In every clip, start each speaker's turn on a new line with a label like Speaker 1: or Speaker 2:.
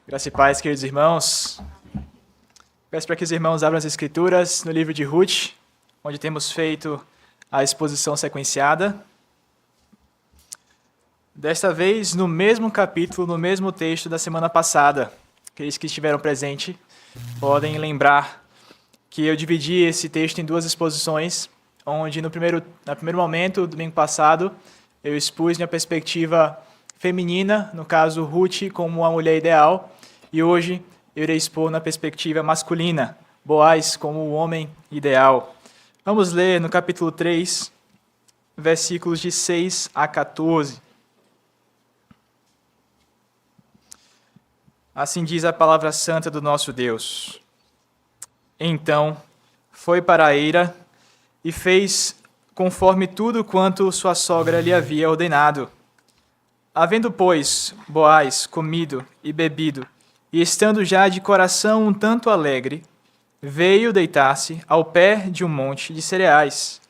Speaker 1: Graça e paz, queridos irmãos. Peço para que os irmãos abram as Escrituras no livro de Ruth, onde temos feito a exposição sequenciada. Desta vez, no mesmo capítulo, no mesmo texto da semana passada. Aqueles que estiveram presentes podem lembrar que eu dividi esse texto em duas exposições, onde no primeiro momento, domingo passado, eu expus minha perspectiva feminina, no caso Ruth como uma mulher ideal, e hoje eu irei expor na perspectiva masculina, Boaz como o homem ideal. Vamos ler no capítulo 3, versículos de 6 a 14. Assim diz a palavra santa do nosso Deus. Então foi para a eira e fez conforme tudo quanto sua sogra lhe havia ordenado. Havendo, pois, Boaz comido e bebido, e estando já de coração um tanto alegre, veio deitar-se ao pé de um monte de cereais.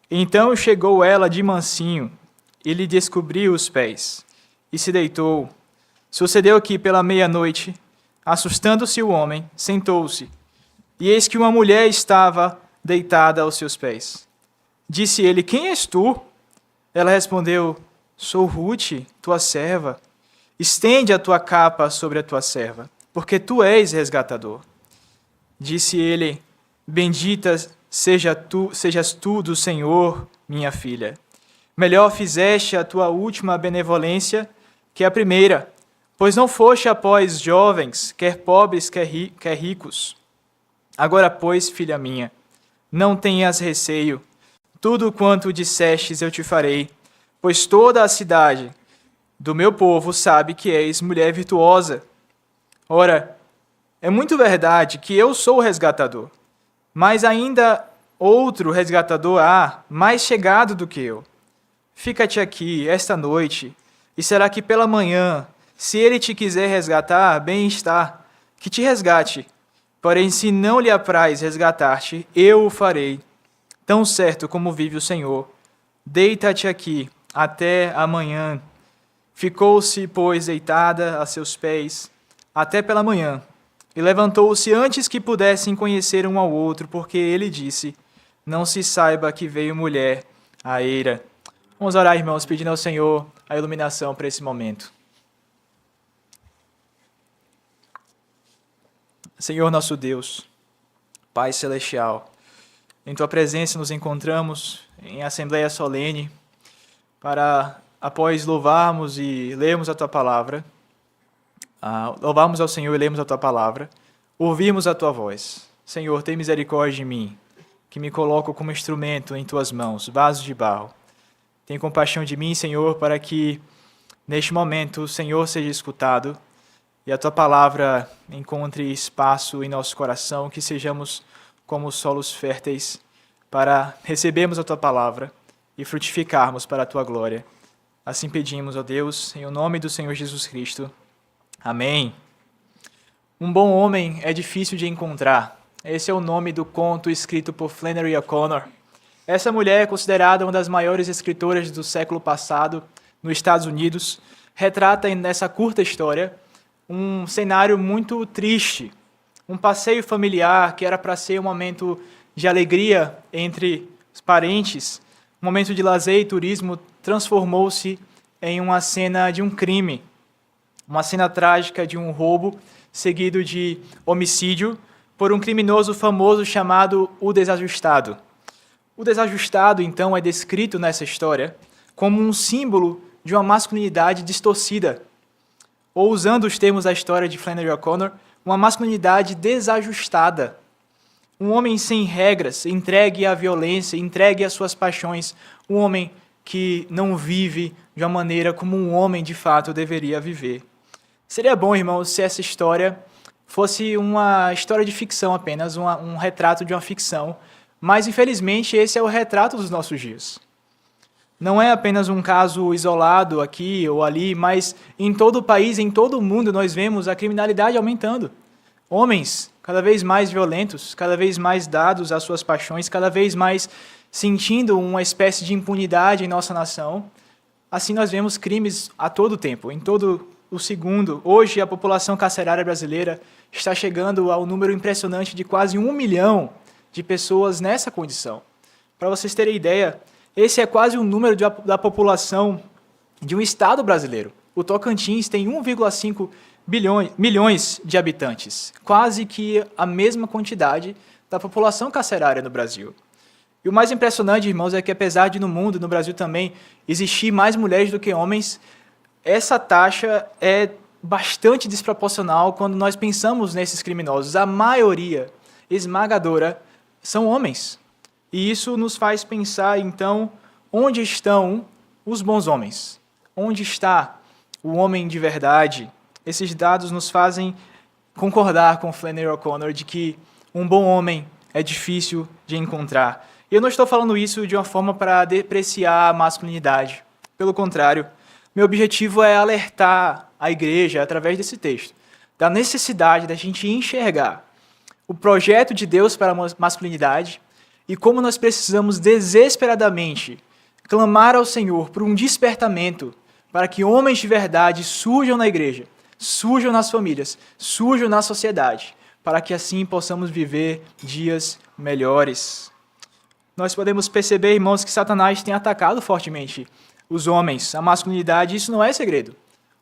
Speaker 1: Então chegou ela de mansinho, e lhe descobriu os pés, e se deitou. Sucedeu que, pela meia-noite, assustando-se o homem, sentou-se, e eis que uma mulher estava deitada aos seus pés. Disse ele: Quem és tu? Ela respondeu: Sou Ruth, tua serva. Estende a tua capa sobre a tua serva, porque tu és resgatador. Disse ele: Bendita sejas tu do Senhor, minha filha. Melhor fizeste a tua última benevolência que a primeira, pois não foste após jovens, quer pobres, quer ricos. Agora, pois, filha minha, não tenhas receio. Tudo quanto dissestes eu te farei, pois toda a cidade do meu povo sabe que és mulher virtuosa. Ora, é muito verdade que eu sou o resgatador, mas ainda outro resgatador há, mais chegado do que eu. Fica-te aqui esta noite, e será que pela manhã, se ele te quiser resgatar, bem está, que te resgate. Porém, se não lhe apraz resgatar-te, eu o farei, tão certo como vive o Senhor. Deita-te aqui até amanhã. Ficou-se, pois, deitada a seus pés, até pela manhã, e levantou-se antes que pudessem conhecer um ao outro, porque ele disse: Não se saiba que veio mulher à eira. Vamos orar, irmãos, pedindo ao Senhor a iluminação para esse momento. Senhor nosso Deus, Pai Celestial, em Tua presença nos encontramos em assembleia solene para, após louvarmos e lermos a Tua palavra, louvarmos ao Senhor e lermos a Tua palavra, ouvirmos a Tua voz. Senhor, tem misericórdia de mim, que me coloco como instrumento em Tuas mãos, vaso de barro. Tem compaixão de mim, Senhor, para que neste momento o Senhor seja escutado e a Tua palavra encontre espaço em nosso coração, que sejamos como solos férteis para recebermos a Tua palavra e frutificarmos para a Tua glória. Assim pedimos, ó Deus, em o nome do Senhor Jesus Cristo. Amém. Um bom homem é difícil de encontrar. Esse é o nome do conto escrito por Flannery O'Connor. Essa mulher é considerada uma das maiores escritoras do século passado nos Estados Unidos. Retrata nessa curta história um cenário muito triste, um passeio familiar que era para ser um momento de alegria entre os parentes, um momento de lazer e turismo, transformou-se em uma cena de um crime, uma cena trágica de um roubo seguido de homicídio por um criminoso famoso chamado o Desajustado. O Desajustado, então, é descrito nessa história como um símbolo de uma masculinidade distorcida, ou, usando os termos da história de Flannery O'Connor, uma masculinidade desajustada. Um homem sem regras, entregue à violência, entregue às suas paixões. Um homem que não vive de uma maneira como um homem, de fato, deveria viver. Seria bom, irmãos, se essa história fosse uma história de ficção apenas, um retrato de uma ficção. Mas, infelizmente, esse é o retrato dos nossos dias. Não é apenas um caso isolado aqui ou ali, mas em todo o país, em todo o mundo, nós vemos a criminalidade aumentando. Homens cada vez mais violentos, cada vez mais dados às suas paixões, cada vez mais sentindo uma espécie de impunidade em nossa nação. Assim nós vemos crimes a todo tempo, em todo o segundo. Hoje, a população carcerária brasileira está chegando ao número impressionante de quase 1 milhão de pessoas nessa condição. Para vocês terem ideia, esse é quase o número da população de um estado brasileiro. O Tocantins tem 1,5 milhões de habitantes, quase que a mesma quantidade da população carcerária no Brasil. E o mais impressionante, irmãos, é que apesar de no mundo, no Brasil também, existir mais mulheres do que homens, essa taxa é bastante desproporcional quando nós pensamos nesses criminosos. A maioria esmagadora são homens. E isso nos faz pensar, então, onde estão os bons homens? Onde está o homem de verdade? Esses dados nos fazem concordar com Flannery O'Connor de que um bom homem é difícil de encontrar. E eu não estou falando isso de uma forma para depreciar a masculinidade. Pelo contrário, meu objetivo é alertar a igreja, através desse texto, da necessidade da gente enxergar o projeto de Deus para a masculinidade e como nós precisamos desesperadamente clamar ao Senhor por um despertamento para que homens de verdade surjam na igreja, surjam nas famílias, surjam na sociedade, para que assim possamos viver dias melhores. Nós podemos perceber, irmãos, que Satanás tem atacado fortemente os homens, a masculinidade, isso não é segredo.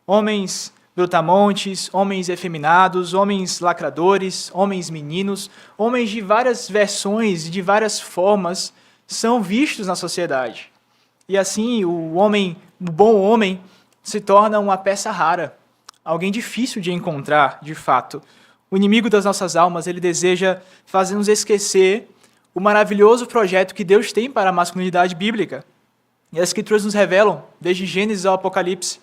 Speaker 1: Homens brutamontes, homens efeminados, homens lacradores, homens meninos, homens de várias versões, de várias formas, são vistos na sociedade. E assim, o bom homem, se torna uma peça rara, alguém difícil de encontrar, de fato. O inimigo das nossas almas, ele deseja fazer-nos esquecer o maravilhoso projeto que Deus tem para a masculinidade bíblica. E as Escrituras nos revelam, desde Gênesis ao Apocalipse,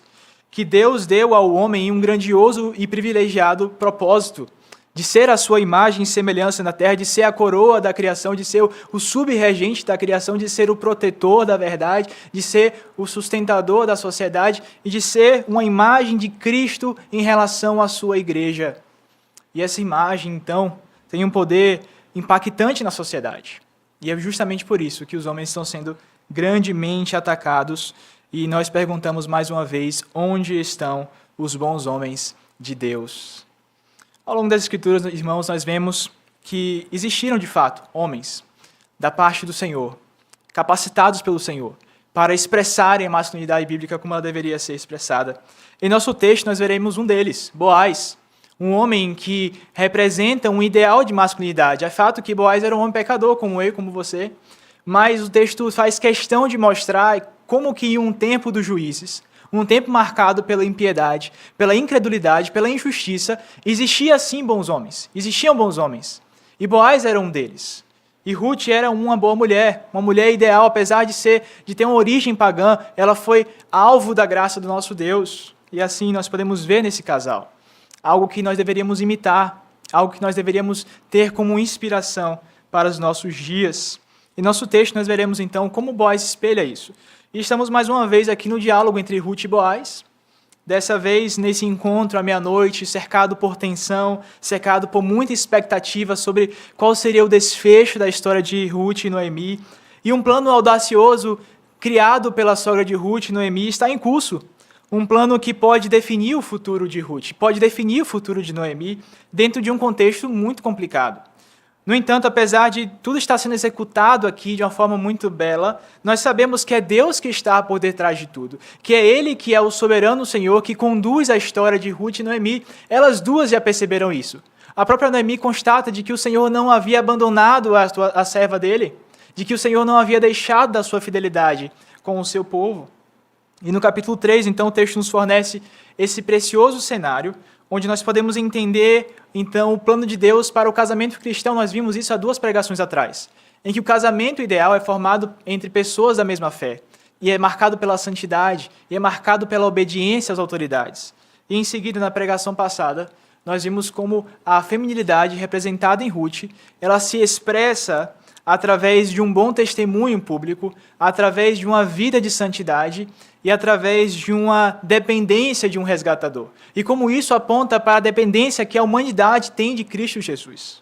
Speaker 1: que Deus deu ao homem um grandioso e privilegiado propósito de ser a sua imagem e semelhança na terra, de ser a coroa da criação, de ser o subregente da criação, de ser o protetor da verdade, de ser o sustentador da sociedade e de ser uma imagem de Cristo em relação à sua igreja. E essa imagem, então, tem um poder impactante na sociedade. E é justamente por isso que os homens estão sendo grandemente atacados. E nós perguntamos mais uma vez, onde estão os bons homens de Deus? Ao longo das Escrituras, irmãos, nós vemos que existiram, de fato, homens da parte do Senhor, capacitados pelo Senhor, para expressarem a masculinidade bíblica como ela deveria ser expressada. Em nosso texto, nós veremos um deles, Boaz, um homem que representa um ideal de masculinidade. É fato que Boaz era um homem pecador, como eu e como você, mas o texto faz questão de mostrar como que em um tempo dos juízes, um tempo marcado pela impiedade, pela incredulidade, pela injustiça, existiam bons homens. E Boaz era um deles. E Ruth era uma boa mulher, uma mulher ideal, apesar de ter uma origem pagã, ela foi alvo da graça do nosso Deus. E assim nós podemos ver nesse casal algo que nós deveríamos imitar, algo que nós deveríamos ter como inspiração para os nossos dias. Em nosso texto nós veremos então como Boaz espelha isso. E estamos mais uma vez aqui no diálogo entre Ruth e Boaz, dessa vez nesse encontro à meia-noite, cercado por tensão, cercado por muita expectativa sobre qual seria o desfecho da história de Ruth e Noemi. E um plano audacioso criado pela sogra de Ruth, Noemi, está em curso. Um plano que pode definir o futuro de Ruth, pode definir o futuro de Noemi, dentro de um contexto muito complicado. No entanto, apesar de tudo estar sendo executado aqui de uma forma muito bela, nós sabemos que é Deus que está por detrás de tudo, que é Ele que é o soberano Senhor que conduz a história de Ruth e Noemi. Elas duas já perceberam isso. A própria Noemi constata de que o Senhor não havia abandonado a serva dele, de que o Senhor não havia deixado da sua fidelidade com o seu povo. E no capítulo 3, então, o texto nos fornece esse precioso cenário, onde nós podemos entender, então, o plano de Deus para o casamento cristão. Nós vimos isso há 2 pregações atrás, em que o casamento ideal é formado entre pessoas da mesma fé, e é marcado pela santidade, e é marcado pela obediência às autoridades. E em seguida, na pregação passada, nós vimos como a feminilidade representada em Ruth, ela se expressa através de um bom testemunho público, através de uma vida de santidade e através de uma dependência de um resgatador. E como isso aponta para a dependência que a humanidade tem de Cristo Jesus.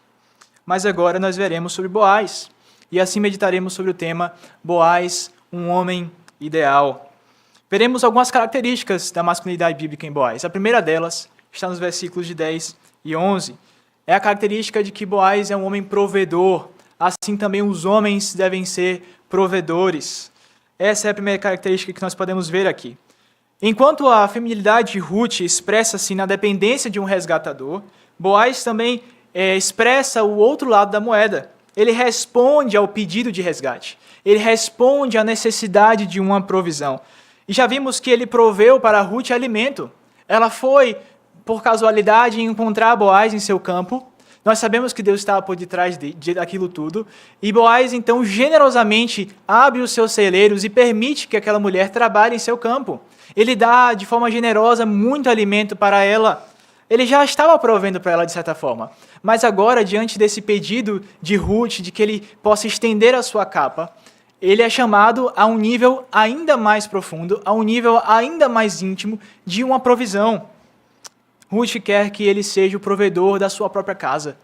Speaker 1: Mas agora nós veremos sobre Boaz, e assim meditaremos sobre o tema Boaz, um homem ideal. veremos algumas características da masculinidade bíblica em Boaz. A primeira delas está nos versículos de 10 e 11. É a característica de que Boaz é um homem provedor. Assim também os homens devem ser provedores. Essa é a primeira característica que nós podemos ver aqui. Enquanto a feminilidade de Ruth expressa-se na dependência de um resgatador, Boaz também expressa o outro lado da moeda. Ele responde ao pedido de resgate. Ele responde à necessidade de uma provisão. E já vimos que ele proveu para Ruth alimento. Ela foi, por casualidade, encontrar Boaz em seu campo. Nós sabemos que Deus estava por detrás daquilo tudo. E Boaz, então, generosamente abre os seus celeiros e permite que aquela mulher trabalhe em seu campo. Ele dá, de forma generosa, muito alimento para ela. Ele já estava provendo para ela, de certa forma. Mas agora, diante desse pedido de Ruth, de que ele possa estender a sua capa, ele é chamado a um nível ainda mais profundo, a um nível ainda mais íntimo de uma provisão. Ruth quer que ele seja o provedor da sua própria casa.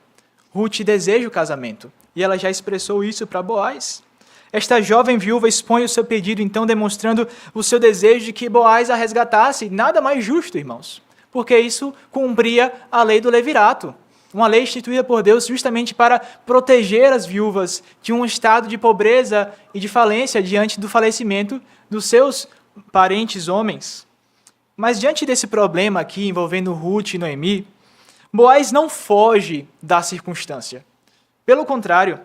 Speaker 1: Ruth deseja o casamento, e ela já expressou isso para Boaz. Esta jovem viúva expõe o seu pedido, então, demonstrando o seu desejo de que Boaz a resgatasse. Nada mais justo, irmãos, porque isso cumpria a lei do levirato, uma lei instituída por Deus justamente para proteger as viúvas de um estado de pobreza e de falência diante do falecimento dos seus parentes homens. Mas diante desse problema aqui envolvendo Ruth e Noemi, Boaz não foge da circunstância. Pelo contrário,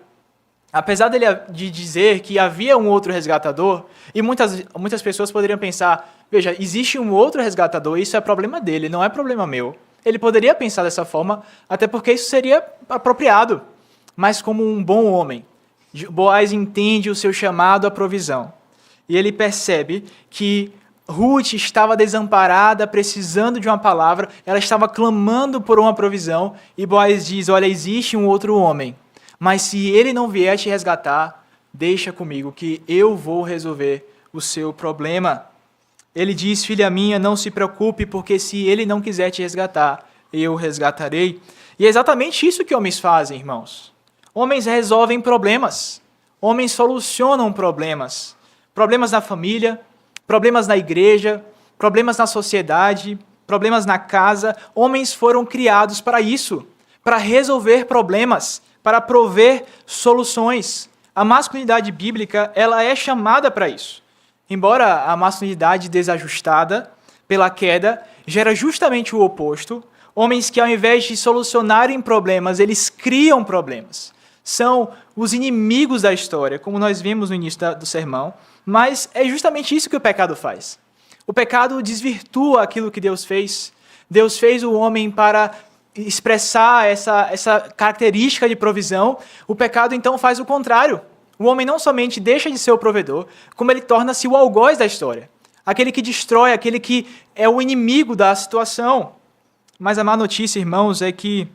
Speaker 1: apesar de dizer que havia um outro resgatador, e muitas pessoas poderiam pensar, veja, existe um outro resgatador, isso é problema dele, não é problema meu. Ele poderia pensar dessa forma, até porque isso seria apropriado. Mas como um bom homem, Boaz entende o seu chamado à provisão. E ele percebe que Ruth estava desamparada, precisando de uma palavra, ela estava clamando por uma provisão, e Boaz diz, olha, existe um outro homem, mas se ele não vier te resgatar, deixa comigo que eu vou resolver o seu problema. Ele diz, filha minha, não se preocupe, porque se ele não quiser te resgatar, eu resgatarei. E é exatamente isso que homens fazem, irmãos. Homens resolvem problemas. Homens solucionam problemas. Problemas na família, problemas na igreja, problemas na sociedade, problemas na casa. Homens foram criados para isso, para resolver problemas, para prover soluções. A masculinidade bíblica, ela é chamada para isso. Embora a masculinidade desajustada pela queda gera justamente o oposto, homens que ao invés de solucionarem problemas, eles criam problemas. São os inimigos da história, como nós vimos no início do sermão, mas é justamente isso que o pecado faz. O pecado desvirtua aquilo que Deus fez. Deus fez o homem para expressar essa característica de provisão. O pecado então faz o contrário. O homem não somente deixa de ser o provedor, como ele torna-se o algoz da história. Aquele que destrói, aquele que é o inimigo da situação. Mas a má notícia, irmãos, é que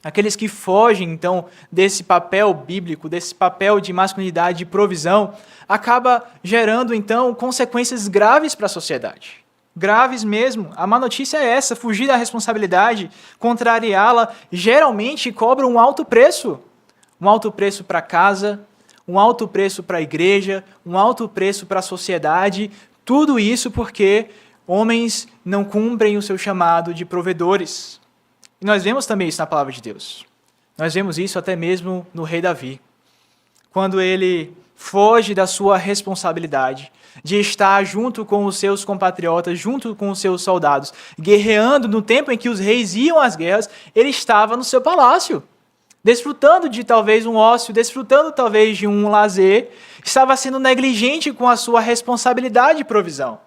Speaker 1: aqueles que fogem, então, desse papel bíblico, desse papel de masculinidade, de provisão, acaba gerando, então, consequências graves para a sociedade. Graves mesmo. A má notícia é essa, fugir da responsabilidade, contrariá-la, geralmente cobra um alto preço. Um alto preço para casa, um alto preço para a igreja, um alto preço para a sociedade, tudo isso porque homens não cumprem o seu chamado de provedores. E nós vemos também isso na palavra de Deus. Nós vemos isso até mesmo no rei Davi. Quando ele foge da sua responsabilidade de estar junto com os seus compatriotas, junto com os seus soldados, guerreando no tempo em que os reis iam às guerras, ele estava no seu palácio, desfrutando de talvez um ócio, desfrutando talvez de um lazer, estava sendo negligente com a sua responsabilidade de provisão.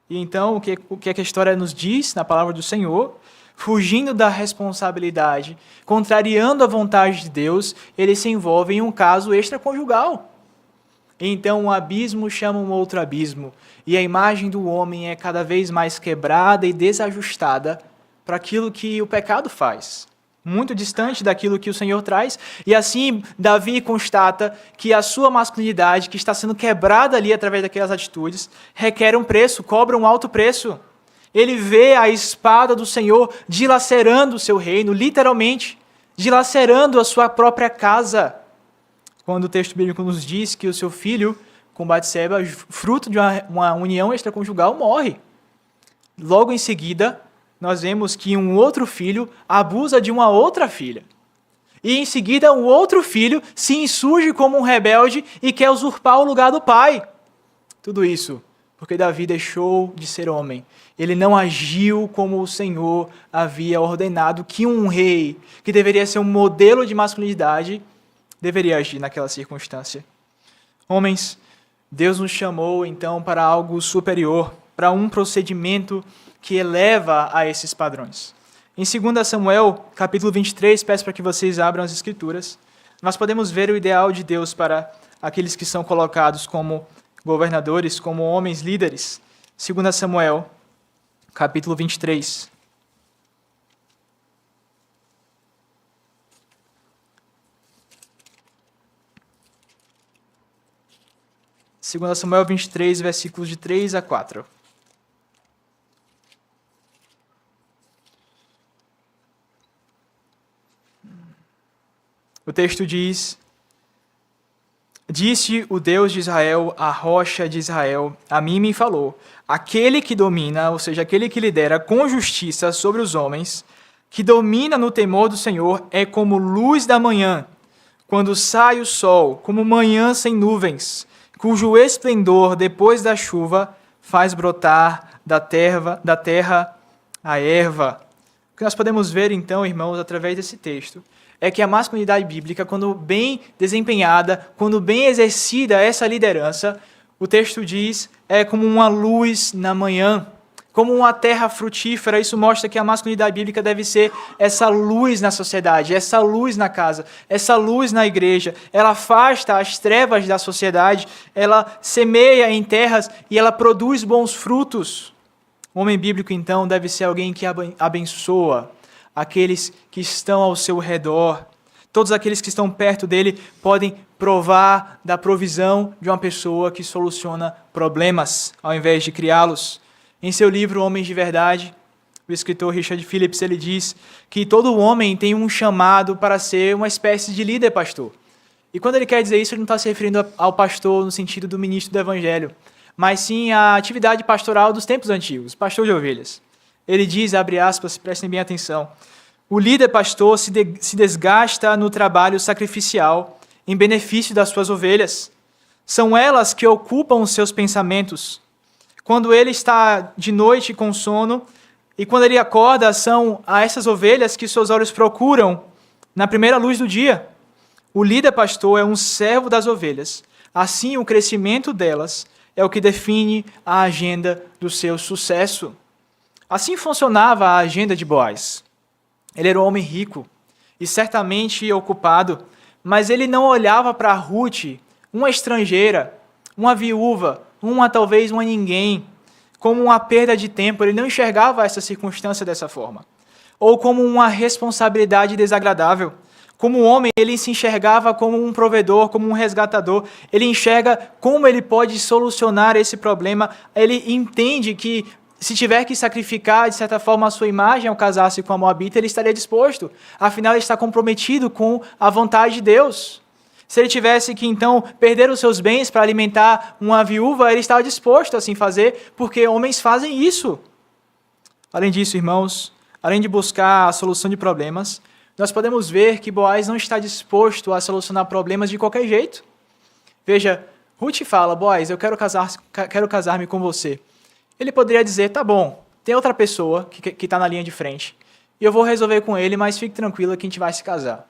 Speaker 1: E então, o que a história nos diz na palavra do Senhor? Fugindo da responsabilidade, contrariando a vontade de Deus, ele se envolve em um caso extraconjugal. Então, um abismo chama um outro abismo, e a imagem do homem é cada vez mais quebrada e desajustada para aquilo que o pecado faz. Muito distante daquilo que o Senhor traz. E assim, Davi constata que a sua masculinidade, que está sendo quebrada ali através daquelas atitudes, requer um preço, cobra um alto preço. Ele vê a espada do Senhor dilacerando o seu reino, literalmente, dilacerando a sua própria casa. Quando o texto bíblico nos diz que o seu filho com Batseba, fruto de uma união extraconjugal, morre. Logo em seguida, nós vemos que um outro filho abusa de uma outra filha. E em seguida, um outro filho se insurge como um rebelde e quer usurpar o lugar do pai. Tudo isso porque Davi deixou de ser homem. Ele não agiu como o Senhor havia ordenado que um rei, que deveria ser um modelo de masculinidade, deveria agir naquela circunstância. Homens, Deus nos chamou então para algo superior, para um procedimento que eleva a esses padrões. Em 2 Samuel, capítulo 23, peço para que vocês abram as Escrituras, nós podemos ver o ideal de Deus para aqueles que são colocados como governadores, como homens líderes. 2 Samuel, capítulo 23. Segunda Samuel 23, versículos de 3 a 4. O texto diz: Disse o Deus de Israel, a rocha de Israel, a mim me falou, aquele que domina, ou seja, aquele que lidera com justiça sobre os homens, que domina no temor do Senhor, é como luz da manhã, quando sai o sol, como manhã sem nuvens, cujo esplendor, depois da chuva, faz brotar da terra a erva. O que nós podemos ver, então, irmãos, através desse texto, é que a masculinidade bíblica, quando bem desempenhada, quando bem exercida essa liderança, o texto diz, é como uma luz na manhã, como uma terra frutífera. Isso mostra que a masculinidade bíblica deve ser essa luz na sociedade, essa luz na casa, essa luz na igreja. Ela afasta as trevas da sociedade, ela semeia em terras e ela produz bons frutos. O homem bíblico, então, deve ser alguém que abençoa aqueles que estão ao seu redor. Todos aqueles que estão perto dele podem provar da provisão de uma pessoa que soluciona problemas, ao invés de criá-los. Em seu livro Homens de Verdade, o escritor Richard Phillips, ele diz que todo homem tem um chamado para ser uma espécie de líder pastor. E quando ele quer dizer isso, ele não está se referindo ao pastor no sentido do ministro do evangelho, mas sim à atividade pastoral dos tempos antigos, pastor de ovelhas. Ele diz, abre aspas, prestem bem atenção, o líder pastor se desgasta no trabalho sacrificial em benefício das suas ovelhas. São elas que ocupam os seus pensamentos. Quando ele está de noite com sono e quando ele acorda, são a essas ovelhas que seus olhos procuram na primeira luz do dia. O líder pastor é um servo das ovelhas. Assim, o crescimento delas é o que define a agenda do seu sucesso. Assim funcionava a agenda de Boaz. Ele era um homem rico e certamente ocupado, mas ele não olhava para Ruth, uma estrangeira, uma viúva, talvez uma ninguém, como uma perda de tempo. Ele não enxergava essa circunstância dessa forma. Ou como uma responsabilidade desagradável. Como homem, ele se enxergava como um provedor, como um resgatador. Ele enxerga como ele pode solucionar esse problema. Ele entende que se tiver que sacrificar, de certa forma, a sua imagem ao casar-se com a Moabita, ele estaria disposto. Afinal, ele está comprometido com a vontade de Deus. Se ele tivesse que, então, perder os seus bens para alimentar uma viúva, ele estava disposto a assim fazer, porque homens fazem isso. Além disso, irmãos, além de buscar a solução de problemas, nós podemos ver que Boaz não está disposto a solucionar problemas de qualquer jeito. Veja, Ruth fala, Boaz, eu quero casar-me com você. Ele poderia dizer, tá bom, tem outra pessoa que está na linha de frente, e eu vou resolver com ele, mas fique tranquila que a gente vai se casar.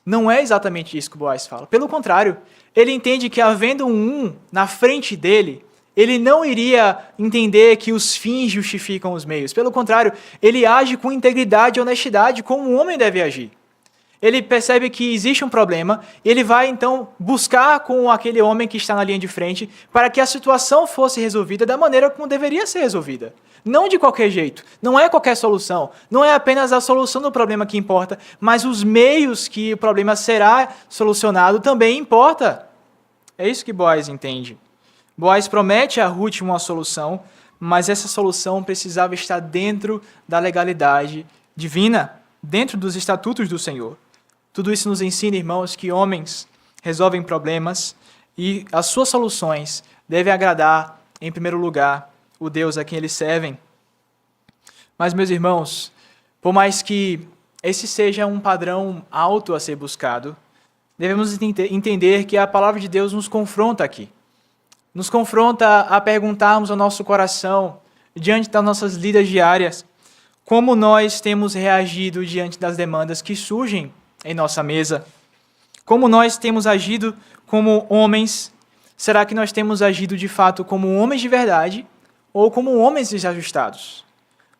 Speaker 1: Não é exatamente isso que Boaz fala. Pelo contrário, ele entende que havendo um na frente dele, ele não iria entender que os fins justificam os meios. Pelo contrário, ele age com integridade e honestidade, como um homem deve agir. Ele percebe que existe um problema, e ele vai então buscar com aquele homem que está na linha de frente para que a situação fosse resolvida da maneira como deveria ser resolvida. Não de qualquer jeito, não é qualquer solução, não é apenas a solução do problema que importa, mas os meios que o problema será solucionado também importa. É isso que Boaz entende. Boaz promete a Ruth uma solução, mas essa solução precisava estar dentro da legalidade divina, dentro dos estatutos do Senhor. Tudo isso nos ensina, irmãos, que homens resolvem problemas e as suas soluções devem agradar, em primeiro lugar, o Deus a quem eles servem. Mas, meus irmãos, por mais que esse seja um padrão alto a ser buscado, devemos entender que a palavra de Deus nos confronta aqui. Nos confronta a perguntarmos ao nosso coração, diante das nossas lidas diárias, como nós temos reagido diante das demandas que surgem em nossa mesa. Como nós temos agido como homens. Será que nós temos agido de fato como homens de verdade ou como homens desajustados?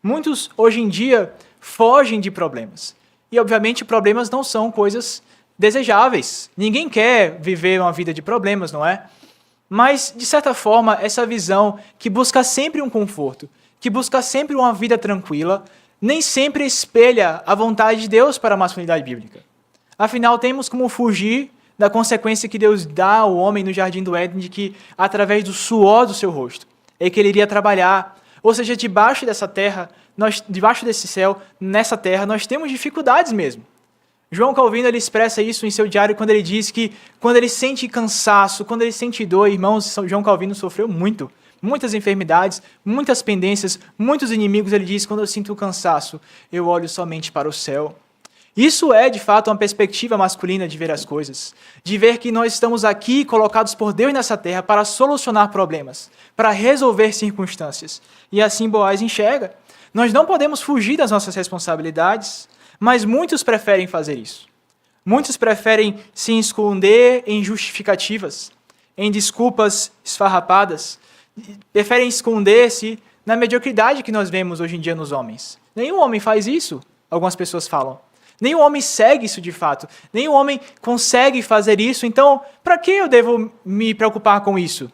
Speaker 1: Muitos, hoje em dia, fogem de problemas. E, obviamente, problemas não são coisas desejáveis. Ninguém quer viver uma vida de problemas, não é? Mas, de certa forma, essa visão que busca sempre um conforto, que busca sempre uma vida tranquila, nem sempre espelha a vontade de Deus para a masculinidade bíblica. Afinal, temos como fugir da consequência que Deus dá ao homem no Jardim do Éden, de que, através do suor do seu rosto, é que ele iria trabalhar. Ou seja, debaixo dessa terra, debaixo desse céu, nessa terra, nós temos dificuldades mesmo. João Calvino ele expressa isso em seu diário quando ele diz que quando ele sente cansaço, quando ele sente dor, irmãos, João Calvino sofreu muitas enfermidades, muitas pendências, muitos inimigos. Ele diz, quando eu sinto cansaço, eu olho somente para o céu. Isso é, de fato, uma perspectiva masculina de ver as coisas, de ver que nós estamos aqui colocados por Deus nessa terra para solucionar problemas, para resolver circunstâncias. E assim Boaz enxerga. Nós não podemos fugir das nossas responsabilidades, mas muitos preferem fazer isso. Muitos preferem se esconder em justificativas, em desculpas esfarrapadas, preferem esconder-se na mediocridade que nós vemos hoje em dia nos homens. Nenhum homem faz isso, algumas pessoas falam. Nenhum homem segue isso de fato. Nenhum homem consegue fazer isso. Então, para que eu devo me preocupar com isso?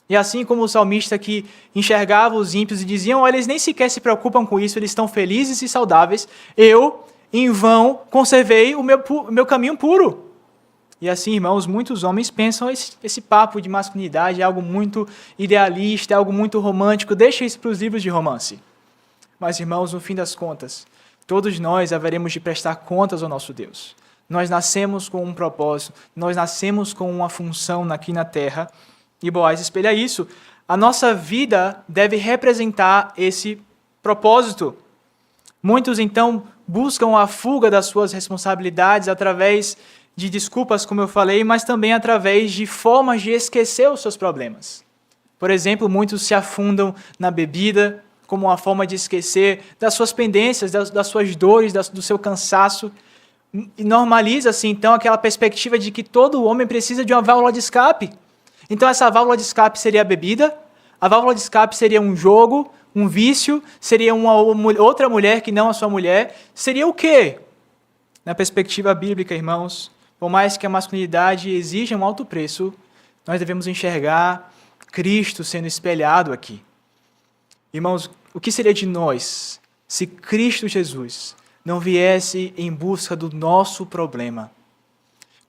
Speaker 1: E assim como o salmista que enxergava os ímpios e diziam, eles nem sequer se preocupam com isso, eles estão felizes e saudáveis, eu, em vão, conservei o meu caminho puro. E assim, irmãos, muitos homens pensam esse papo de masculinidade é algo muito idealista, é algo muito romântico, deixa isso para os livros de romance. Mas, irmãos, no fim das contas, todos nós haveremos de prestar contas ao nosso Deus. Nós nascemos com um propósito, nós nascemos com uma função aqui na terra, e Boaz espelha isso. A nossa vida deve representar esse propósito. Muitos, então, buscam a fuga das suas responsabilidades através de desculpas, como eu falei, mas também através de formas de esquecer os seus problemas. Por exemplo, muitos se afundam na bebida, como uma forma de esquecer das suas pendências, das suas dores, do seu cansaço. E normaliza-se, então, aquela perspectiva de que todo homem precisa de uma válvula de escape. Então, essa válvula de escape seria a bebida, a válvula de escape seria um jogo, um vício, seria uma outra mulher que não a sua mulher. Seria o quê? Na perspectiva bíblica, irmãos, por mais que a masculinidade exija um alto preço, nós devemos enxergar Cristo sendo espelhado aqui. Irmãos, o que seria de nós se Cristo Jesus não viesse em busca do nosso problema?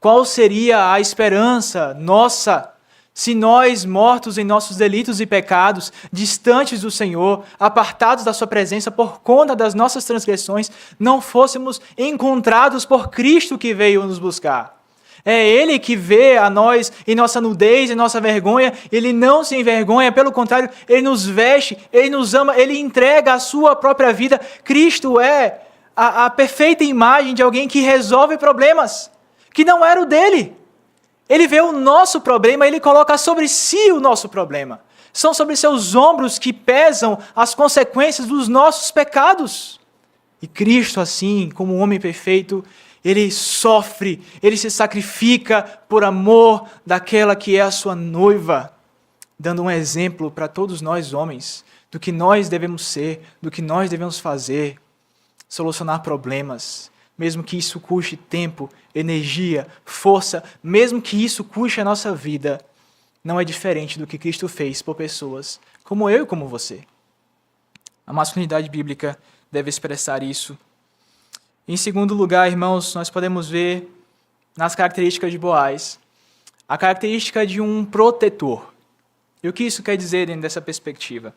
Speaker 1: Qual seria a esperança nossa se nós, mortos em nossos delitos e pecados, distantes do Senhor, apartados da sua presença por conta das nossas transgressões, não fôssemos encontrados por Cristo que veio nos buscar? É Ele que vê a nós em nossa nudez, em nossa vergonha. Ele não se envergonha, pelo contrário, Ele nos veste, Ele nos ama, Ele entrega a sua própria vida. Cristo é a perfeita imagem de alguém que resolve problemas, que não era o dele. Ele vê o nosso problema, Ele coloca sobre si o nosso problema. São sobre seus ombros que pesam as consequências dos nossos pecados. E Cristo, assim, como um homem perfeito, Ele sofre, Ele se sacrifica por amor daquela que é a sua noiva, dando um exemplo para todos nós homens, do que nós devemos ser, do que nós devemos fazer, solucionar problemas, mesmo que isso custe tempo, energia, força, mesmo que isso custe a nossa vida, não é diferente do que Cristo fez por pessoas como eu e como você. A masculinidade bíblica deve expressar isso. Em segundo lugar, irmãos, nós podemos ver nas características de Boaz a característica de um protetor. E o que isso quer dizer dentro dessa perspectiva?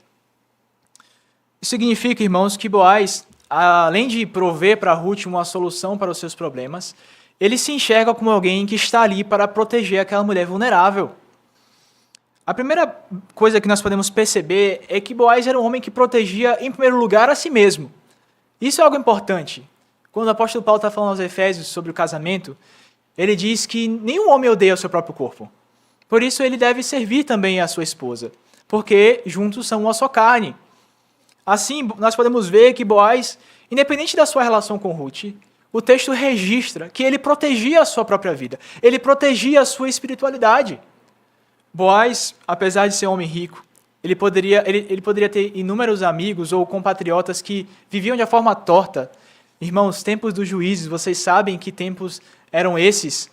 Speaker 1: Isso significa, irmãos, que Boaz, além de prover para Ruth uma solução para os seus problemas, ele se enxerga como alguém que está ali para proteger aquela mulher vulnerável. A primeira coisa que nós podemos perceber é que Boaz era um homem que protegia, em primeiro lugar, a si mesmo. Isso é algo importante. Quando o apóstolo Paulo está falando aos Efésios sobre o casamento, ele diz que nenhum homem odeia o seu próprio corpo. Por isso ele deve servir também a sua esposa, porque juntos são uma só carne. Assim, nós podemos ver que Boaz, independente da sua relação com Ruth, o texto registra que ele protegia a sua própria vida, ele protegia a sua espiritualidade. Boaz, apesar de ser um homem rico, ele poderia ter inúmeros amigos ou compatriotas que viviam de uma forma torta. Irmãos, tempos dos juízes, vocês sabem que tempos eram esses,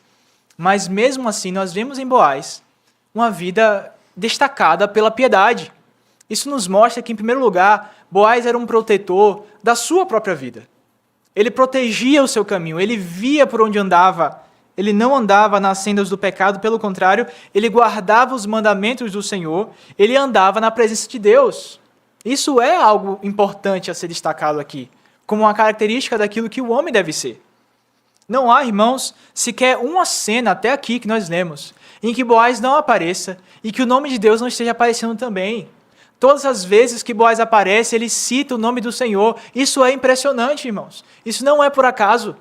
Speaker 1: mas mesmo assim nós vemos em Boaz uma vida destacada pela piedade. Isso nos mostra que, em primeiro lugar, Boaz era um protetor da sua própria vida. Ele protegia o seu caminho, ele via por onde andava. Ele não andava nas sendas do pecado, pelo contrário, ele guardava os mandamentos do Senhor, ele andava na presença de Deus. Isso é algo importante a ser destacado aqui, como uma característica daquilo que o homem deve ser. Não há, irmãos, sequer uma cena até aqui que nós lemos, em que Boaz não apareça e que o nome de Deus não esteja aparecendo também. Todas as vezes que Boaz aparece, ele cita o nome do Senhor. Isso é impressionante, irmãos. Isso não é por acaso.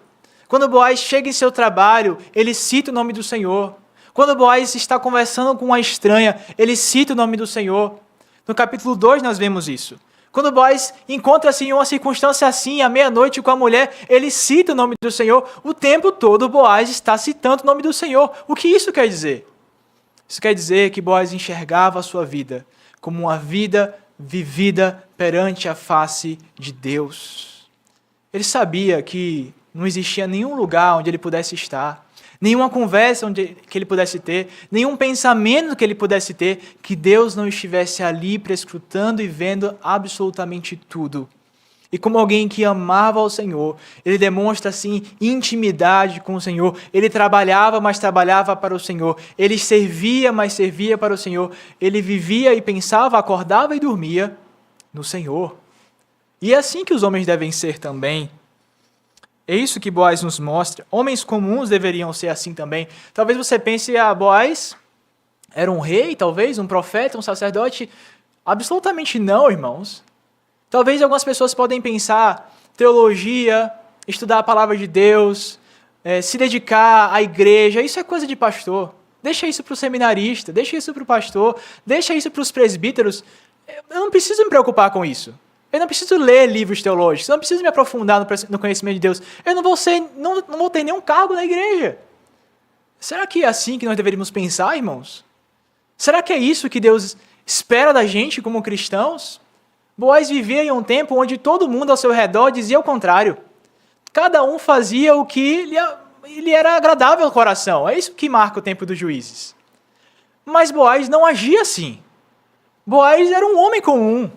Speaker 1: Quando Boaz chega em seu trabalho, ele cita o nome do Senhor. Quando Boaz está conversando com uma estranha, ele cita o nome do Senhor. No capítulo 2 nós vemos isso. Quando Boaz encontra-se em uma circunstância assim, à meia-noite com a mulher, ele cita o nome do Senhor. O tempo todo Boaz está citando o nome do Senhor. O que isso quer dizer? Isso quer dizer que Boaz enxergava a sua vida como uma vida vivida perante a face de Deus. Ele sabia que não existia nenhum lugar onde ele pudesse estar, nenhuma conversa que ele pudesse ter, nenhum pensamento que ele pudesse ter, que Deus não estivesse ali prescrutando e vendo absolutamente tudo. E como alguém que amava ao Senhor, ele demonstra assim intimidade com o Senhor. Ele trabalhava, mas trabalhava para o Senhor. Ele servia, mas servia para o Senhor. Ele vivia e pensava, acordava e dormia no Senhor. E é assim que os homens devem ser também. É isso que Boaz nos mostra. Homens comuns deveriam ser assim também. Talvez você pense, Boaz era um rei, talvez, um profeta, um sacerdote. Absolutamente não, irmãos. Talvez algumas pessoas podem pensar teologia, estudar a palavra de Deus, se dedicar à igreja. Isso é coisa de pastor. Deixa isso para o seminarista, deixa isso para o pastor, deixa isso para os presbíteros. Eu não preciso me preocupar com isso. Eu não preciso ler livros teológicos, eu não preciso me aprofundar no conhecimento de Deus. Eu não vou ter nenhum cargo na igreja. Será que é assim que nós deveríamos pensar, irmãos? Será que é isso que Deus espera da gente como cristãos? Boaz vivia em um tempo onde todo mundo ao seu redor dizia o contrário. Cada um fazia o que lhe era agradável ao coração. É isso que marca o tempo dos juízes. Mas Boaz não agia assim. Boaz era um homem comum.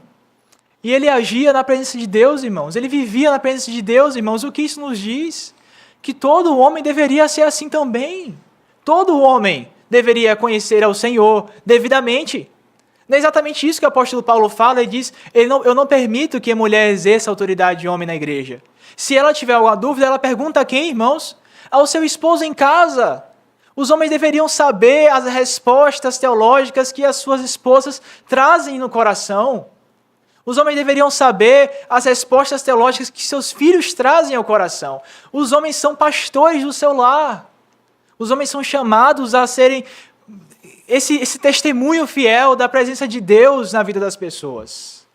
Speaker 1: E ele agia na presença de Deus, irmãos. Ele vivia na presença de Deus, irmãos. O que isso nos diz? Que todo homem deveria ser assim também. Todo homem deveria conhecer ao Senhor devidamente. Não é exatamente isso que o apóstolo Paulo fala. Ele diz, eu não permito que a mulher exerça a autoridade de homem na igreja. Se ela tiver alguma dúvida, ela pergunta a quem, irmãos? Ao seu esposo em casa. Os homens deveriam saber as respostas teológicas que as suas esposas trazem no coração. Os homens deveriam saber as respostas teológicas que seus filhos trazem ao coração. Os homens são pastores do seu lar. Os homens são chamados a serem esse testemunho fiel da presença de Deus na vida das pessoas.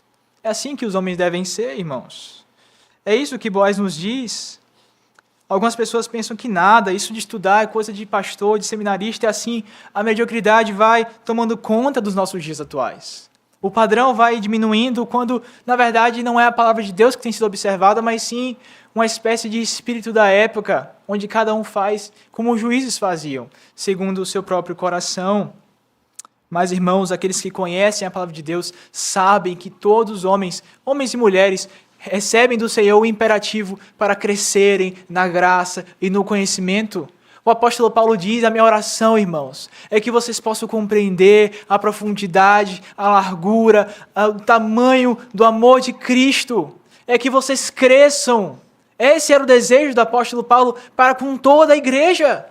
Speaker 1: É assim que os homens devem ser, irmãos. É isso que Boaz nos diz. Algumas pessoas pensam que nada, isso de estudar é coisa de pastor, de seminarista, é assim, a mediocridade vai tomando conta dos nossos dias atuais. O padrão vai diminuindo quando, na verdade, não é a palavra de Deus que tem sido observada, mas sim uma espécie de espírito da época, onde cada um faz como os juízes faziam, segundo o seu próprio coração. Mas, irmãos, aqueles que conhecem a palavra de Deus sabem que todos os homens e mulheres, recebem do Senhor o imperativo para crescerem na graça e no conhecimento. O apóstolo Paulo diz, a minha oração, irmãos, é que vocês possam compreender a profundidade, a largura, o tamanho do amor de Cristo. É que vocês cresçam. Esse era o desejo do apóstolo Paulo para com toda a igreja.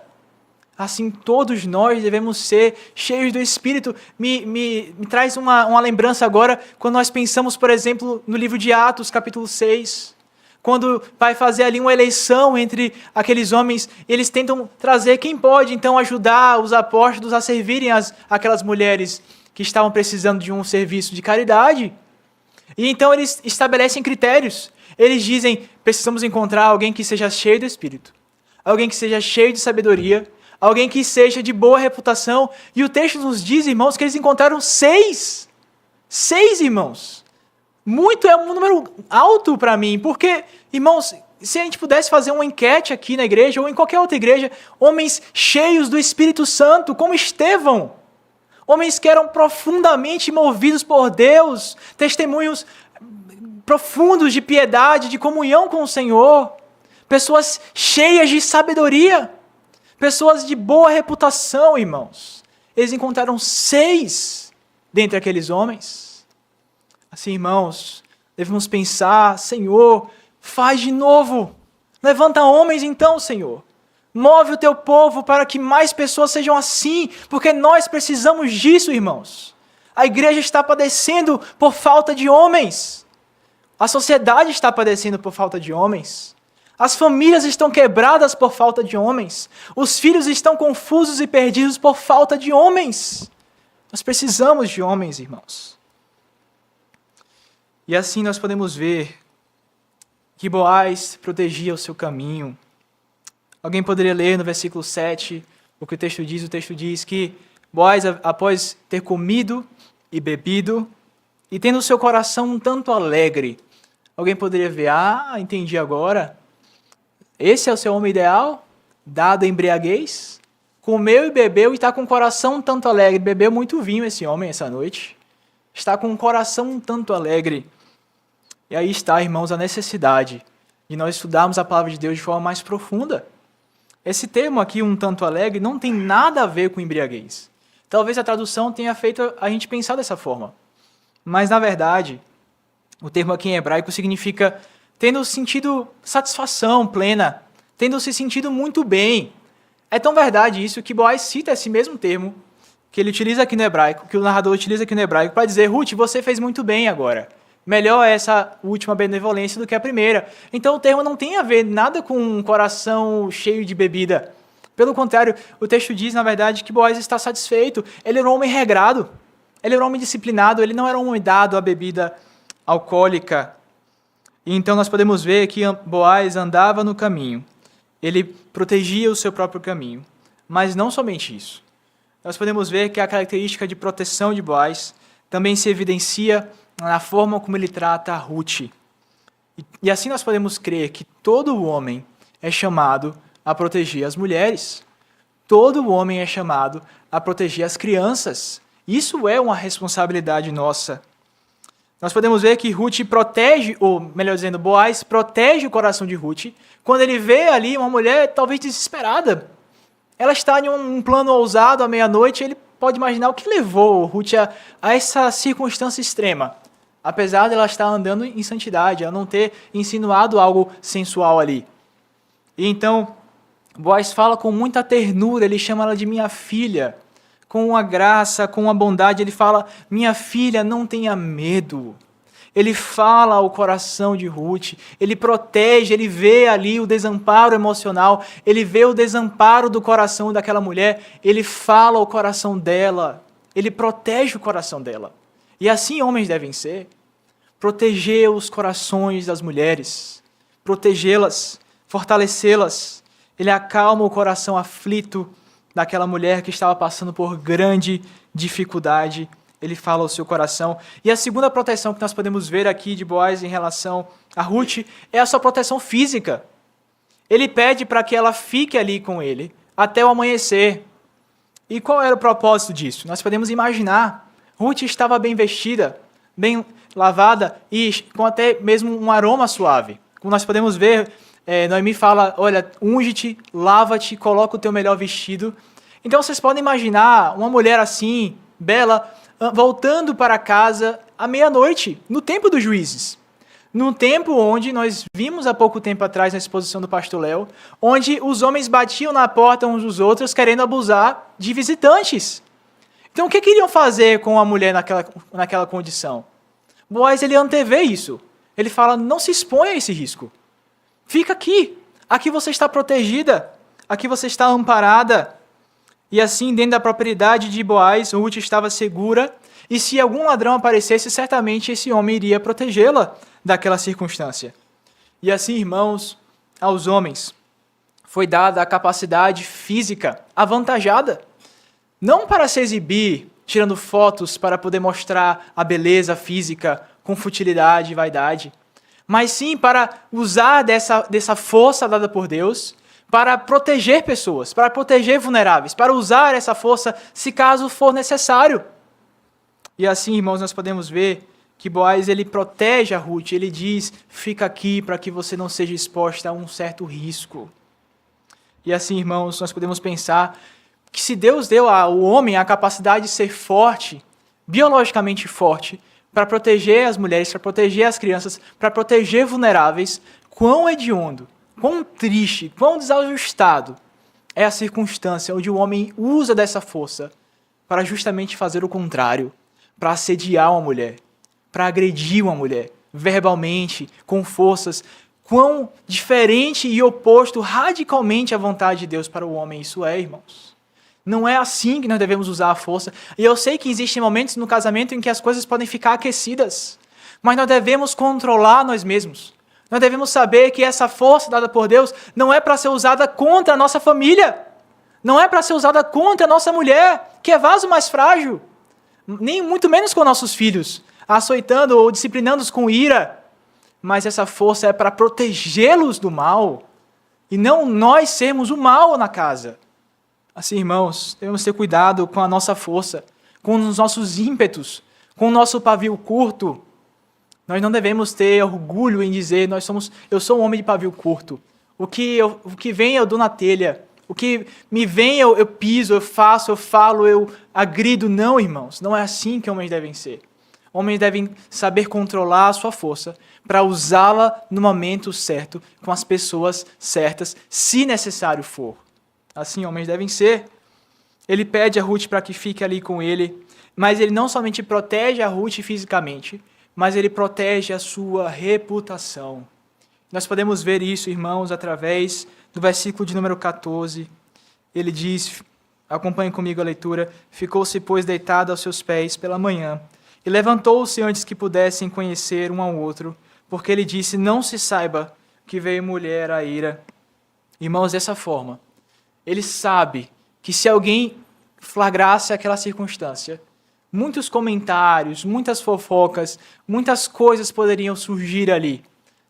Speaker 1: assim todos nós devemos ser cheios do Espírito. Me traz uma lembrança agora, quando nós pensamos, por exemplo, no livro de Atos, capítulo 6, quando vai fazer ali uma eleição entre aqueles homens, eles tentam trazer quem pode, então, ajudar os apóstolos a servirem aquelas mulheres que estavam precisando de um serviço de caridade. E então eles estabelecem critérios. Eles dizem, precisamos encontrar alguém que seja cheio do Espírito, alguém que seja cheio de sabedoria, alguém que seja de boa reputação. E o texto nos diz, irmãos, que eles encontraram 6. 6, irmãos. É um número alto para mim, porque, irmãos, se a gente pudesse fazer uma enquete aqui na igreja, ou em qualquer outra igreja, homens cheios do Espírito Santo, como Estevão, homens que eram profundamente movidos por Deus, testemunhos profundos de piedade, de comunhão com o Senhor, pessoas cheias de sabedoria, pessoas de boa reputação, irmãos. Eles encontraram 6 dentre aqueles homens. Assim, irmãos, devemos pensar, Senhor, faz de novo. Levanta homens então, Senhor. Move o teu povo para que mais pessoas sejam assim, porque nós precisamos disso, irmãos. A igreja está padecendo por falta de homens. A sociedade está padecendo por falta de homens. As famílias estão quebradas por falta de homens. Os filhos estão confusos e perdidos por falta de homens. Nós precisamos de homens, irmãos. E assim nós podemos ver que Boaz protegia o seu caminho. Alguém poderia ler no versículo 7 o que o texto diz. O texto diz que Boaz, após ter comido e bebido, e tendo o seu coração um tanto alegre, alguém poderia ver, entendi agora. Esse é o seu homem ideal, dado a embriaguez, comeu e bebeu e está com o coração um tanto alegre. Bebeu muito vinho esse homem essa noite. Está com o coração um tanto alegre. E aí está, irmãos, a necessidade de nós estudarmos a palavra de Deus de forma mais profunda. Esse termo aqui, um tanto alegre, não tem nada a ver com embriaguez. Talvez a tradução tenha feito a gente pensar dessa forma. Mas, na verdade, o termo aqui em hebraico significa tendo sentido satisfação plena, tendo se sentido muito bem. É tão verdade isso que Boaz cita esse mesmo termo que ele utiliza aqui no hebraico, que o narrador utiliza aqui no hebraico, para dizer, Ruth, você fez muito bem agora. Melhor essa última benevolência do que a primeira. Então o termo não tem a ver nada com um coração cheio de bebida. Pelo contrário, o texto diz, na verdade, que Boaz está satisfeito. Ele era um homem regrado, ele era um homem disciplinado, ele não era um homem dado à bebida alcoólica. E então nós podemos ver que Boaz andava no caminho. Ele protegia o seu próprio caminho. Mas não somente isso. Nós podemos ver que a característica de proteção de Boaz também se evidencia na forma como ele trata a Ruth. E assim nós podemos crer que todo homem é chamado a proteger as mulheres. Todo homem é chamado a proteger as crianças. Isso é uma responsabilidade nossa. Nós podemos ver que Ruth protege, ou melhor dizendo, Boaz protege o coração de Ruth quando ele vê ali uma mulher talvez desesperada. Ela está em um plano ousado à meia-noite, ele pode imaginar o que levou Ruth a essa circunstância extrema. Apesar de ela estar andando em santidade, ela não ter insinuado algo sensual ali. E então, Boaz fala com muita ternura, ele chama ela de minha filha. Com uma graça, com uma bondade, ele fala, minha filha, não tenha medo. Ele fala ao coração de Ruth, ele protege, ele vê ali o desamparo emocional, ele vê o desamparo do coração daquela mulher, ele fala ao coração dela, ele protege o coração dela. E assim homens devem ser. Proteger os corações das mulheres, protegê-las, fortalecê-las. Ele acalma o coração aflito daquela mulher que estava passando por grande dificuldade. Ele fala ao seu coração. E a segunda proteção que nós podemos ver aqui de Boaz em relação a Ruth é a sua proteção física. Ele pede para que ela fique ali com ele até o amanhecer. E qual era o propósito disso? Nós podemos imaginar. Ruth estava bem vestida, bem lavada e com até mesmo um aroma suave. Como nós podemos ver, Noemi fala, olha, unge-te, lava-te, coloca o teu melhor vestido. Então vocês podem imaginar uma mulher assim, bela, voltando para casa à meia-noite, no tempo dos juízes. Num tempo onde nós vimos há pouco tempo atrás na exposição do pastor Léo, onde os homens batiam na porta uns dos outros querendo abusar de visitantes. Então o que queriam fazer com a mulher naquela condição? Boaz, ele antevê isso. Ele fala, não se exponha a esse risco. Fica aqui. Aqui você está protegida. Aqui você está amparada. E assim, dentro da propriedade de Boaz, Ruth estava segura. E se algum ladrão aparecesse, certamente esse homem iria protegê-la daquela circunstância. E assim, irmãos, aos homens foi dada a capacidade física avantajada. Não para se exibir, tirando fotos para poder mostrar a beleza física com futilidade e vaidade, mas sim para usar dessa força dada por Deus para proteger pessoas, para proteger vulneráveis, para usar essa força se caso for necessário. E assim, irmãos, nós podemos ver que Boaz, ele protege a Ruth, ele diz, fica aqui para que você não seja exposta a um certo risco. E assim, irmãos, nós podemos pensar que se Deus deu ao homem a capacidade de ser forte, biologicamente forte, para proteger as mulheres, para proteger as crianças, para proteger vulneráveis, quão hediondo, quão triste, quão desajustado é a circunstância onde o homem usa dessa força para justamente fazer o contrário, para assediar uma mulher, para agredir uma mulher, verbalmente, com forças. Quão diferente e oposto radicalmente à vontade de Deus para o homem isso é, irmãos. Não é assim que nós devemos usar a força. E eu sei que existem momentos no casamento em que as coisas podem ficar aquecidas, mas nós devemos controlar nós mesmos. Nós devemos saber que essa força dada por Deus não é para ser usada contra a nossa família, não é para ser usada contra a nossa mulher, que é vaso mais frágil, nem muito menos com nossos filhos, açoitando ou disciplinando-os com ira, mas essa força é para protegê-los do mal, e não nós sermos o mal na casa. Assim, irmãos, devemos ter cuidado com a nossa força, com os nossos ímpetos, com o nosso pavio curto. Nós não devemos ter orgulho em dizer, eu sou um homem de pavio curto. O que vem eu dou na telha. O que me vem eu piso, eu faço, eu falo, eu agrido. Não, irmãos, não é assim que homens devem ser. Homens devem saber controlar a sua força para usá-la no momento certo, com as pessoas certas, se necessário for. Assim homens devem ser. Ele pede a Ruth para que fique ali com ele, mas ele não somente protege a Ruth fisicamente, mas ele protege a sua reputação. Nós podemos ver isso, irmãos, através do versículo de número 14. Ele diz, acompanhe comigo a leitura, ficou-se, pois, deitado aos seus pés pela manhã, e levantou-se antes que pudessem conhecer um ao outro, porque ele disse, não se saiba que veio mulher à ira. Irmãos, dessa forma, ele sabe que se alguém flagrasse aquela circunstância, muitos comentários, muitas fofocas, muitas coisas poderiam surgir ali,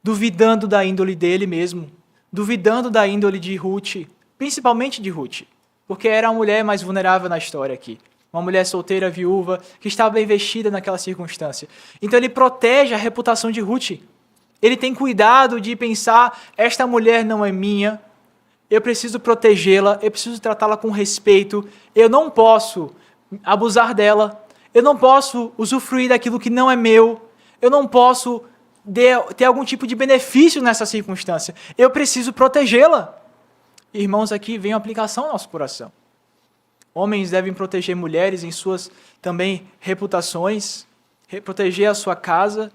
Speaker 1: duvidando da índole dele mesmo, duvidando da índole de Ruth, principalmente de Ruth, porque era a mulher mais vulnerável na história aqui. Uma mulher solteira, viúva, que estava bem vestida naquela circunstância. Então ele protege a reputação de Ruth. Ele tem cuidado de pensar, esta mulher não é minha, eu preciso protegê-la, eu preciso tratá-la com respeito, eu não posso abusar dela, eu não posso usufruir daquilo que não é meu, eu não posso ter algum tipo de benefício nessa circunstância, eu preciso protegê-la. Irmãos, aqui vem a aplicação ao nosso coração. Homens devem proteger mulheres em suas também reputações, proteger a sua casa,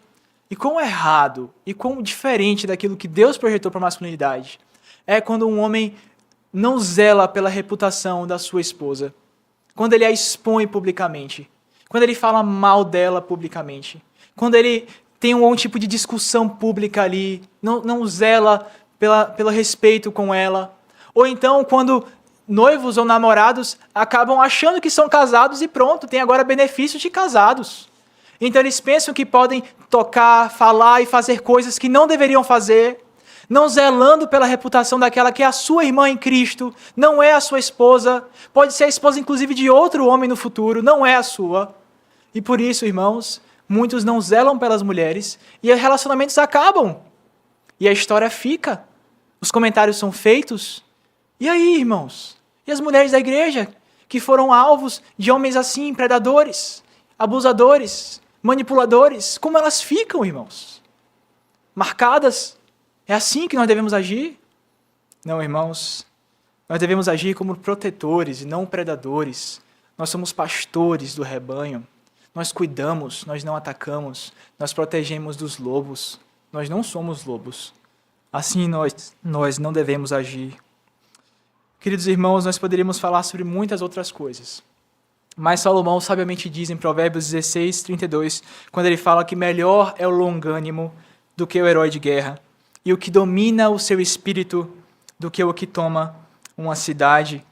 Speaker 1: e quão errado e quão diferente daquilo que Deus projetou para a masculinidade é quando um homem não zela pela reputação da sua esposa, quando ele a expõe publicamente, quando ele fala mal dela publicamente, quando ele tem um tipo de discussão pública ali, não zela pelo respeito com ela, ou então quando noivos ou namorados acabam achando que são casados e pronto, tem agora benefícios de casados. Então eles pensam que podem tocar, falar e fazer coisas que não deveriam fazer, não zelando pela reputação daquela que é a sua irmã em Cristo, não é a sua esposa, pode ser a esposa inclusive de outro homem no futuro, não é a sua. E por isso, irmãos, muitos não zelam pelas mulheres e os relacionamentos acabam. E a história fica, os comentários são feitos. E aí, irmãos? E as mulheres da igreja que foram alvos de homens assim, predadores, abusadores, manipuladores, como elas ficam, irmãos? marcadas? É assim que nós devemos agir? Não, irmãos. Nós devemos agir como protetores e não predadores. Nós somos pastores do rebanho. Nós cuidamos, nós não atacamos. Nós protegemos dos lobos. Nós não somos lobos. Assim nós não devemos agir. Queridos irmãos, nós poderíamos falar sobre muitas outras coisas. Mas Salomão sabiamente diz em Provérbios 16, 32, quando ele fala que melhor é o longânimo do que o herói de guerra, e o que domina o seu espírito do que o que toma uma cidade.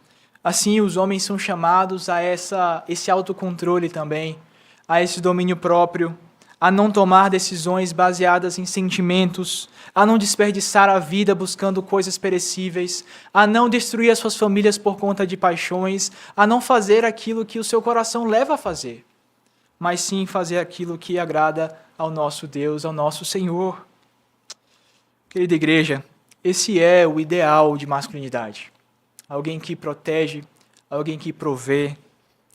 Speaker 1: Assim, os homens são chamados a esse autocontrole também, a esse domínio próprio, a não tomar decisões baseadas em sentimentos, a não desperdiçar a vida buscando coisas perecíveis, a não destruir as suas famílias por conta de paixões, a não fazer aquilo que o seu coração leva a fazer, mas sim fazer aquilo que agrada ao nosso Deus, ao nosso Senhor. Querida igreja, esse é o ideal de masculinidade. Alguém que protege, alguém que provê.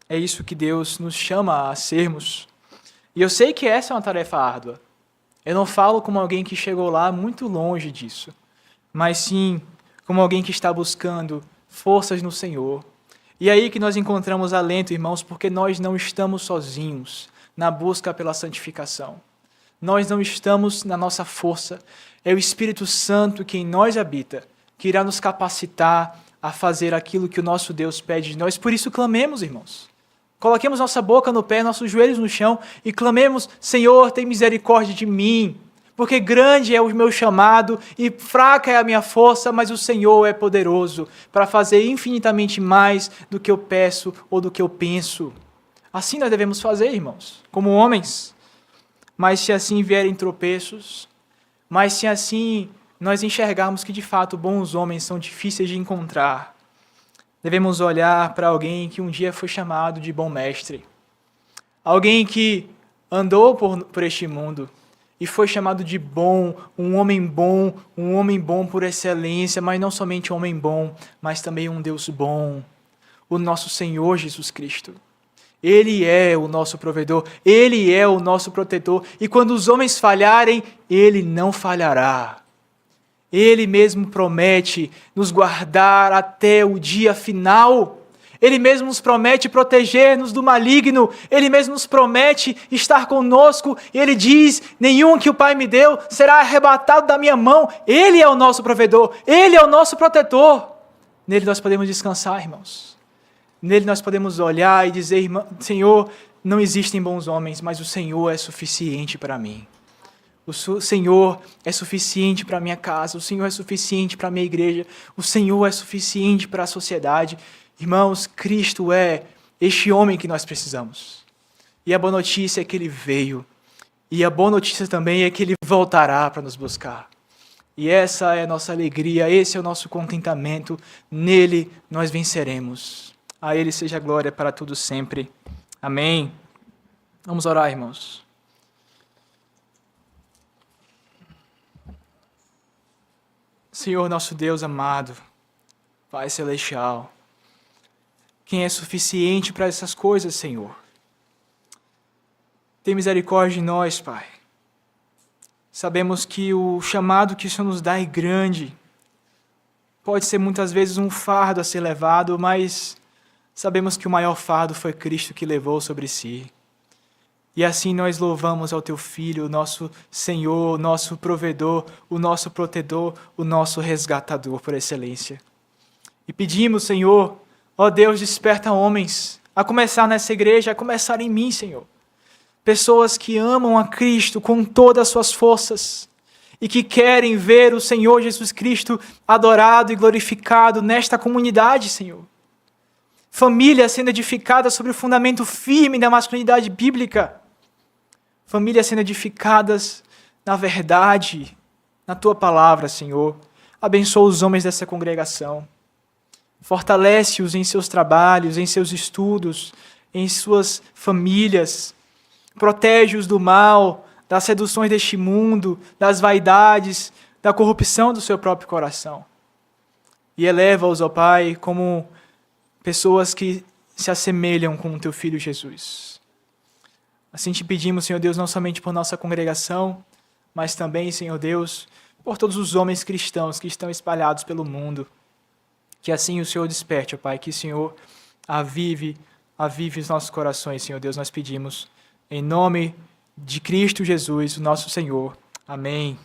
Speaker 1: É isso que Deus nos chama a sermos. E eu sei que essa é uma tarefa árdua. Eu não falo como alguém que chegou lá muito longe disso, mas sim como alguém que está buscando forças no Senhor. E é aí que nós encontramos alento, irmãos, porque nós não estamos sozinhos na busca pela santificação. Nós não estamos na nossa força. É o Espírito Santo que em nós habita, que irá nos capacitar a fazer aquilo que o nosso Deus pede de nós. Por isso clamemos, irmãos. Coloquemos nossa boca no pé, nossos joelhos no chão e clamemos: Senhor, tem misericórdia de mim, porque grande é o meu chamado e fraca é a minha força, mas o Senhor é poderoso para fazer infinitamente mais do que eu peço ou do que eu penso. Assim nós devemos fazer, irmãos, como homens. Mas se assim vierem tropeços, mas se assim nós enxergarmos que de fato bons homens são difíceis de encontrar, devemos olhar para alguém que um dia foi chamado de bom mestre. Alguém que andou por este mundo e foi chamado de bom, um homem bom por excelência, mas não somente um homem bom, mas também um Deus bom, o nosso Senhor Jesus Cristo. Ele é o nosso provedor, Ele é o nosso protetor, e quando os homens falharem, Ele não falhará. Ele mesmo promete nos guardar até o dia final. Ele mesmo nos promete proteger-nos do maligno. Ele mesmo nos promete estar conosco. Ele diz: nenhum que o Pai me deu será arrebatado da minha mão. Ele é o nosso provedor. Ele é o nosso protetor. Nele nós podemos descansar, irmãos. Nele nós podemos olhar e dizer: Senhor, não existem bons homens, mas o Senhor é suficiente para mim. O Senhor é suficiente para a minha casa, o Senhor é suficiente para a minha igreja, o Senhor é suficiente para a sociedade. Irmãos, Cristo é este homem que nós precisamos. E a boa notícia é que Ele veio. E a boa notícia também é que Ele voltará para nos buscar. E essa é a nossa alegria, esse é o nosso contentamento. Nele nós venceremos. A Ele seja a glória para tudo sempre. Amém. Vamos orar, irmãos. Senhor, nosso Deus amado, Pai Celestial, quem é suficiente para essas coisas, Senhor? Tem misericórdia de nós, Pai. Sabemos que o chamado que o Senhor nos dá é grande. Pode ser muitas vezes um fardo a ser levado, mas sabemos que o maior fardo foi Cristo que levou sobre si. E assim nós louvamos ao Teu Filho, o nosso Senhor, o nosso provedor, o nosso protetor, o nosso resgatador por excelência. E pedimos, Senhor, ó Deus, desperta homens, a começar nessa igreja, a começar em mim, Senhor. Pessoas que amam a Cristo com todas as suas forças e que querem ver o Senhor Jesus Cristo adorado e glorificado nesta comunidade, Senhor. Famílias sendo edificadas sobre o fundamento firme da masculinidade bíblica. Famílias sendo edificadas na verdade, na Tua palavra, Senhor. Abençoa os homens dessa congregação. Fortalece-os em seus trabalhos, em seus estudos, em suas famílias. Protege-os do mal, das seduções deste mundo, das vaidades, da corrupção do seu próprio coração. E eleva-os, ó Pai, como pessoas que se assemelham com o Teu Filho Jesus. Assim te pedimos, Senhor Deus, não somente por nossa congregação, mas também, Senhor Deus, por todos os homens cristãos que estão espalhados pelo mundo. Que assim o Senhor desperte, ó Pai, que o Senhor avive os nossos corações, Senhor Deus, nós pedimos. Em nome de Cristo Jesus, o nosso Senhor. Amém.